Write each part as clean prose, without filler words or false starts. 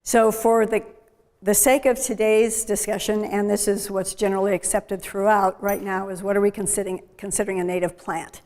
So for the sake of today's discussion, and this is what's generally accepted throughout right now, is what are we considering a native plant?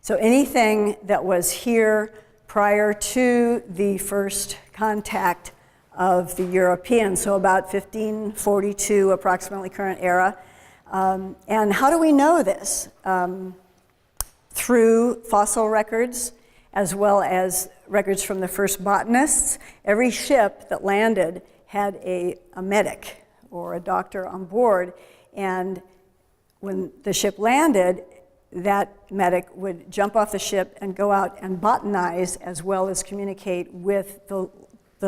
So anything that was here prior to the first contact of the Europeans, so about 1542, approximately current era. And how do we know this? Through fossil records, as well as records from the first botanists. Every ship that landed had a medic or a doctor on board, and when the ship landed, that medic would jump off the ship and go out and botanize, as well as communicate with the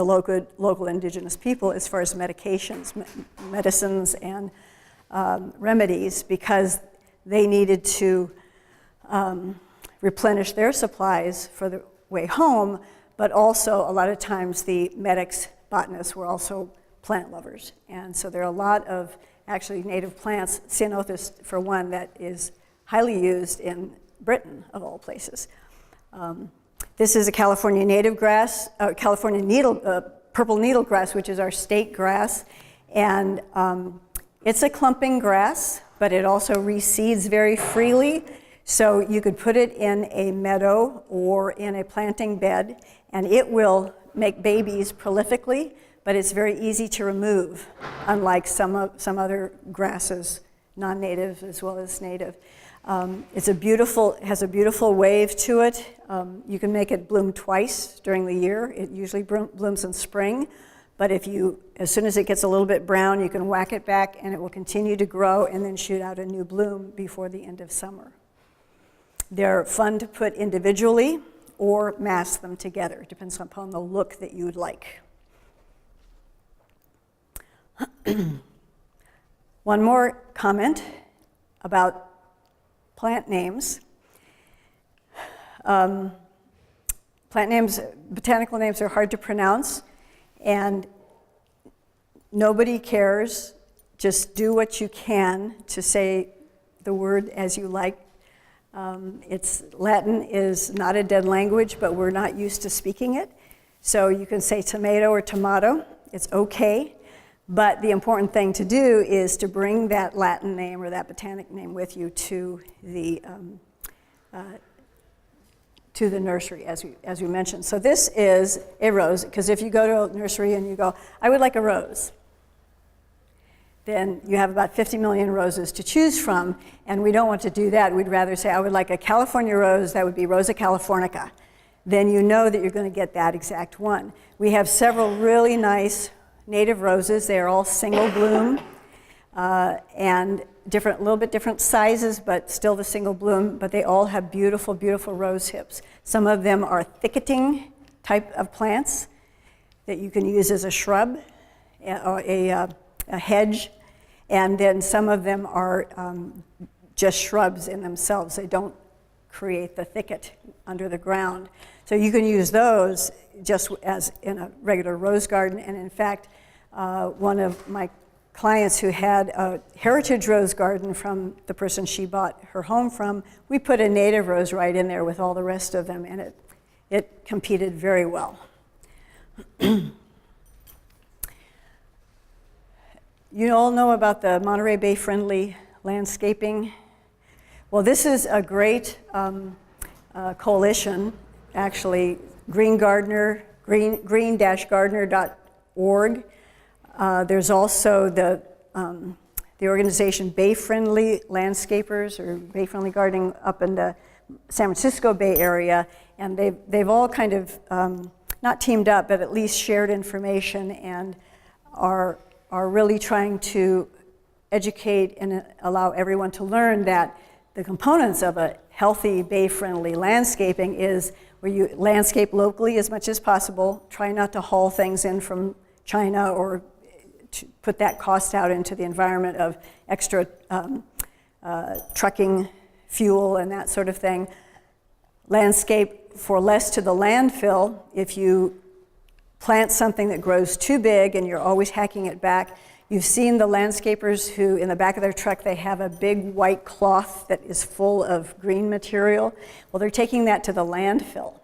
local indigenous people as far as medications, medicines, and remedies, because they needed to replenish their supplies for the way home, but also a lot of times the medics, botanists were also plant lovers. And so there are a lot of actually native plants, ceanothus for one, that is highly used in Britain, of all places. This is a California native grass, California purple needle grass, which is our state grass. And it's a clumping grass, but it also reseeds very freely. So you could put it in a meadow or in a planting bed, and it will make babies prolifically, but it's very easy to remove, unlike some other grasses, non-native as well as native. It has a beautiful wave to it. You can make it bloom twice during the year. It usually blooms in spring, but as soon as it gets a little bit brown, you can whack it back and it will continue to grow and then shoot out a new bloom before the end of summer. They're fun to put individually or mass them together. It depends upon the look that you would like. One more comment about plant names. Plant names, botanical names are hard to pronounce, and nobody cares. Just do what you can to say the word as you like. Latin is not a dead language, but we're not used to speaking it. So you can say tomato or tomato, it's okay. But the important thing to do is to bring that Latin name or that botanic name with you to the nursery, as we mentioned. So this is a rose, because if you go to a nursery and you go, I would like a rose, then you have about 50 million roses to choose from, and we don't want to do that. We'd rather say, I would like a California rose, that would be Rosa californica. Then you know that you're going to get that exact one. We have several really nice native roses. They are all single bloom and a little bit different sizes, but still the single bloom, but they all have beautiful, beautiful rose hips. Some of them are thicketing type of plants that you can use as a shrub or a hedge, and then some of them are just shrubs in themselves. They don't create the thicket under the ground. So you can use those just as in a regular rose garden. And in fact, one of my clients who had a heritage rose garden from the person she bought her home from, we put a native rose right in there with all the rest of them, and it competed very well. You all know about the Monterey Bay Friendly Landscaping. Well, this is a great coalition, actually, green-gardener.org. There's also the organization Bay Friendly Landscapers or Bay Friendly Gardening up in the San Francisco Bay Area, and they've all kind of not teamed up, but at least shared information and are really trying to educate and allow everyone to learn that the components of a healthy bay-friendly landscaping is where you landscape locally as much as possible, try not to haul things in from China or to put that cost out into the environment of extra trucking fuel and that sort of thing. Landscape for less to the landfill. If you plant something that grows too big and you're always hacking it back, you've seen the landscapers who, in the back of their truck, they have a big white cloth that is full of green material. Well, they're taking that to the landfill.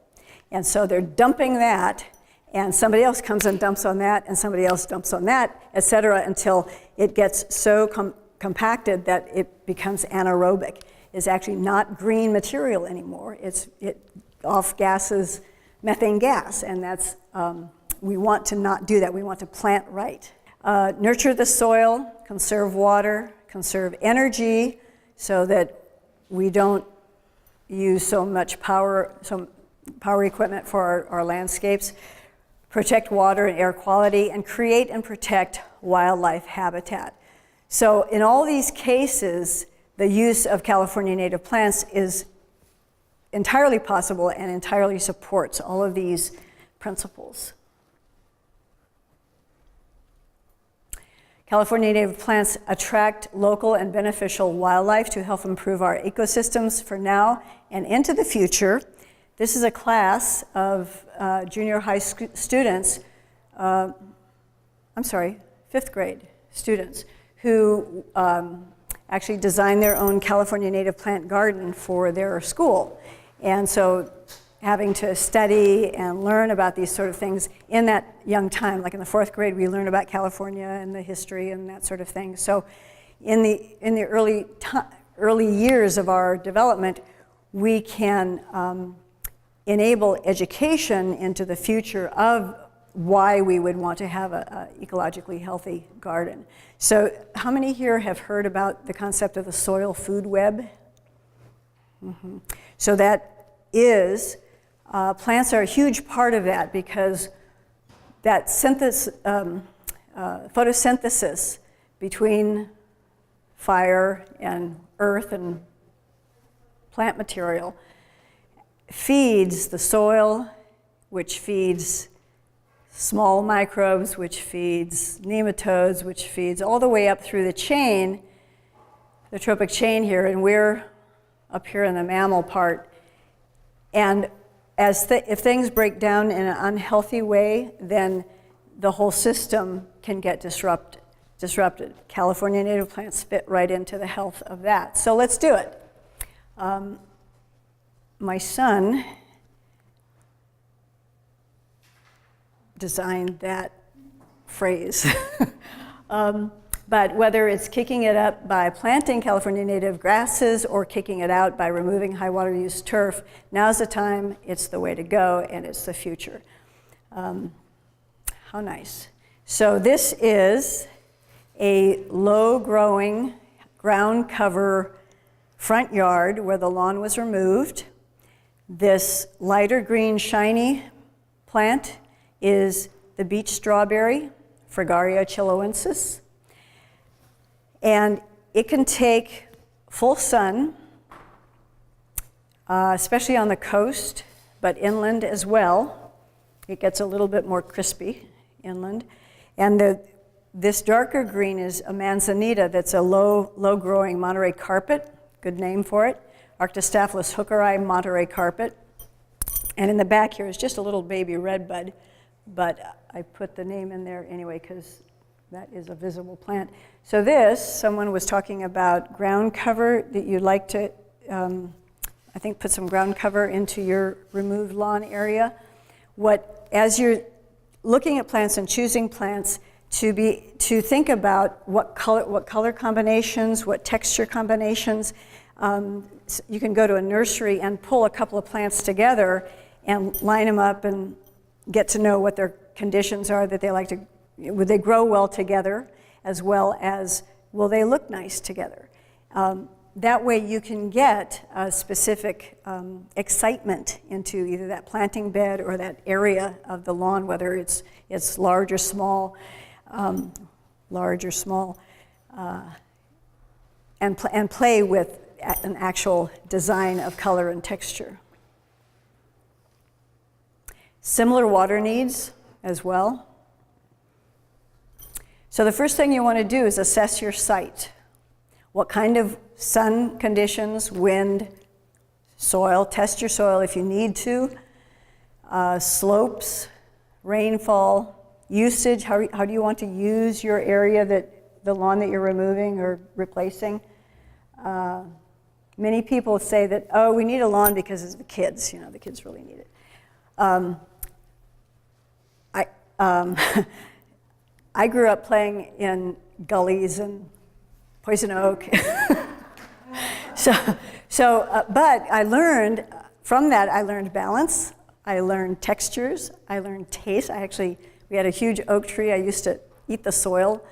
And so they're dumping that, and somebody else comes and dumps on that, and somebody else dumps on that, et cetera, until it gets so compacted that it becomes anaerobic. It's actually not green material anymore. It off-gases methane gas, and that's, we want to not do that. We want to plant right. Nurture the soil, conserve water, conserve energy, so that we don't use so much power equipment for our landscapes. Protect water and air quality, and create and protect wildlife habitat. So in all these cases, the use of California native plants is entirely possible and entirely supports all of these principles. California native plants attract local and beneficial wildlife to help improve our ecosystems for now and into the future. This is a class of junior high students, fifth grade students, who actually designed their own California native plant garden for their school. And so having to study and learn about these sort of things in that young time, like in the fourth grade, we learn about California and the history and that sort of thing. So in the early years of our development, we can enable education into the future of why we would want to have an ecologically healthy garden. So how many here have heard about the concept of the soil food web? Mm-hmm. So that is, plants are a huge part of that, because that photosynthesis between fire and earth and plant material feeds the soil, which feeds small microbes, which feeds nematodes, which feeds all the way up through the chain, the trophic chain here, and we're up here in the mammal part. And if things break down in an unhealthy way, then the whole system can get disrupted. California native plants fit right into the health of that. So let's do it. My son designed that phrase. But whether it's kicking it up by planting California native grasses or kicking it out by removing high water use turf, now's the time, it's the way to go, and it's the future. How nice. So this is a low-growing ground cover front yard where the lawn was removed. This lighter green shiny plant is the beach strawberry, Fragaria chiloensis. And it can take full sun, especially on the coast, but inland as well. It gets a little bit more crispy inland. And this darker green is a manzanita that's a low-growing Monterey carpet, good name for it. Arctostaphylos hookeri Monterey carpet. And in the back here is just a little baby redbud, but I put the name in there anyway because that is a visible plant. So someone was talking about ground cover, that you'd like to, I think, put some ground cover into your removed lawn area. As you're looking at plants and choosing plants, to think about what color combinations, what texture combinations. You can go to a nursery and pull a couple of plants together and line them up and get to know what their conditions are that they like to. Would they grow well together, as well as will they look nice together? That way you can get a specific excitement into either that planting bed or that area of the lawn, whether it's large or small, and play with an actual design of color and texture. Similar water needs as well. So the first thing you want to do is assess your site. What kind of sun conditions, wind, soil, test your soil if you need to, slopes, rainfall, usage, how do you want to use your area, the lawn that you're removing or replacing. Many people say that, oh, we need a lawn because it's the kids, the kids really need it. I grew up playing in gullies and poison oak. But I learned, from that I learned balance, I learned textures, I learned taste. We had a huge oak tree. I used to eat the soil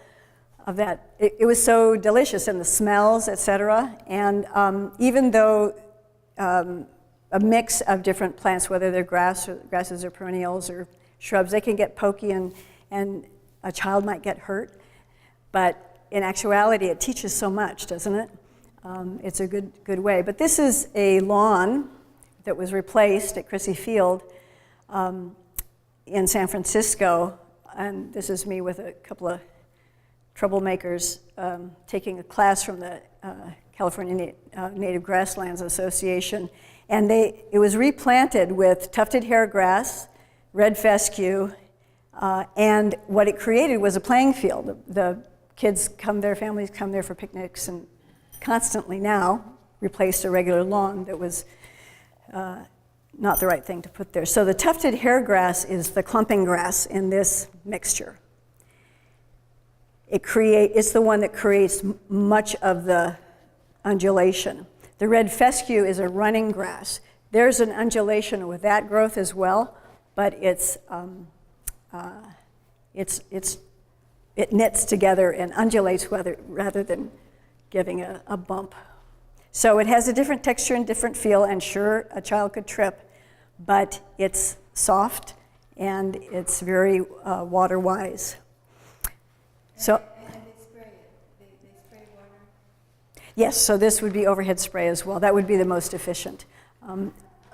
of that. It was so delicious, and the smells, etc. And even though a mix of different plants, whether they're grasses or perennials or shrubs, they can get pokey and a child might get hurt. But in actuality, it teaches so much, doesn't it? It's a good way. But this is a lawn that was replaced at Crissy Field in San Francisco. And this is me with a couple of troublemakers taking a class from the California Native Grasslands Association. And it was replanted with tufted hairgrass, red fescue, and what it created was a playing field. The kids come there, families come there for picnics, and constantly now replaced a regular lawn that was not the right thing to put there. So the tufted hairgrass is the clumping grass in this mixture. It's the one that creates much of the undulation. The red fescue is a running grass. There's an undulation with that growth as well, but it knits together and undulates rather than giving a bump. So it has a different texture and different feel, and sure, a child could trip, but it's soft and it's very water-wise. So, and they spray it. They spray water? Yes, so this would be overhead spray as well. That would be the most efficient.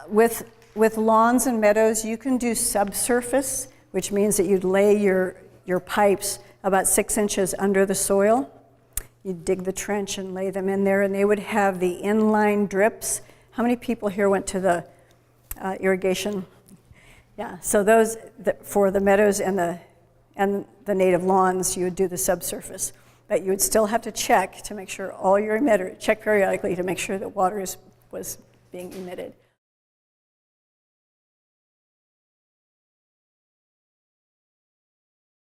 With lawns and meadows, you can do subsurface, which means that you'd lay your pipes about 6 inches under the soil. You'd dig the trench and lay them in there, and they would have the inline drips. How many people here went to the irrigation? Yeah, so those, for the meadows and the native lawns, you would do the subsurface. But you would still have to check to make sure check periodically to make sure that water was being emitted.